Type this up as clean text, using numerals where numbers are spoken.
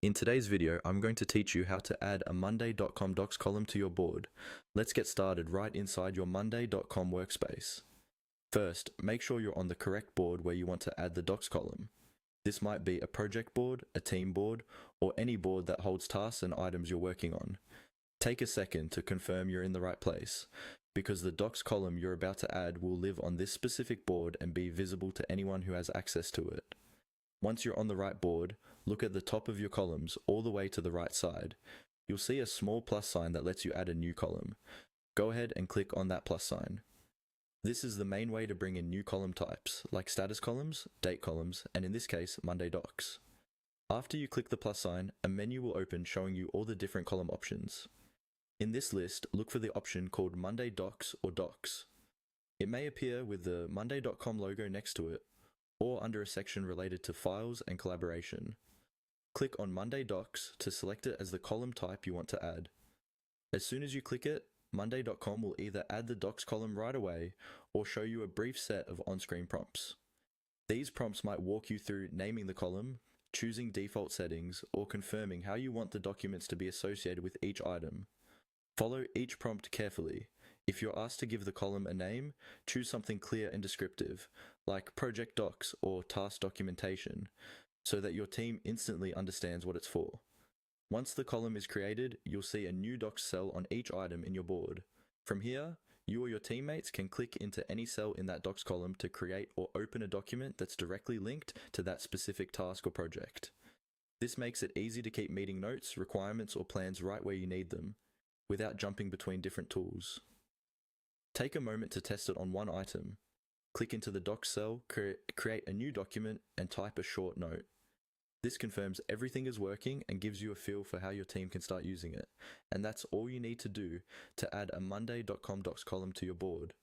In today's video, I'm going to teach you how to add a monday.com docs column to your board. Let's get started right inside your monday.com workspace. First, make sure you're on the correct board where you want to add the docs column. This might be a project board, a team board, or any board that holds tasks and items you're working on. Take a second to confirm you're in the right place, because the docs column you're about to add will live on this specific board and be visible to anyone who has access to it. Once you're on the right board, look at the top of your columns all the way to the right side. You'll see a small plus sign that lets you add a new column. Go ahead and click on that plus sign. This is the main way to bring in new column types, like status columns, date columns, and in this case, Monday Docs. After you click the plus sign, a menu will open showing you all the different column options. In this list, look for the option called Monday Docs or Docs. It may appear with the monday.com logo next to it, or under a section related to files and collaboration. Click on Monday Docs to select it as the column type you want to add. As soon as you click it, monday.com will either add the docs column right away or show you a brief set of on-screen prompts. These prompts might walk you through naming the column, choosing default settings, or confirming how you want the documents to be associated with each item. Follow each prompt carefully. If you're asked to give the column a name, choose something clear and descriptive, like Project Docs or Task Documentation, so that your team instantly understands what it's for. Once the column is created, you'll see a new docs cell on each item in your board. From here, you or your teammates can click into any cell in that docs column to create or open a document that's directly linked to that specific task or project. This makes it easy to keep meeting notes, requirements, or plans right where you need them, without jumping between different tools. Take a moment to test it on one item. Click into the docs cell, create a new document, and type a short note. This confirms everything is working and gives you a feel for how your team can start using it. And that's all you need to do to add a monday.com docs column to your board.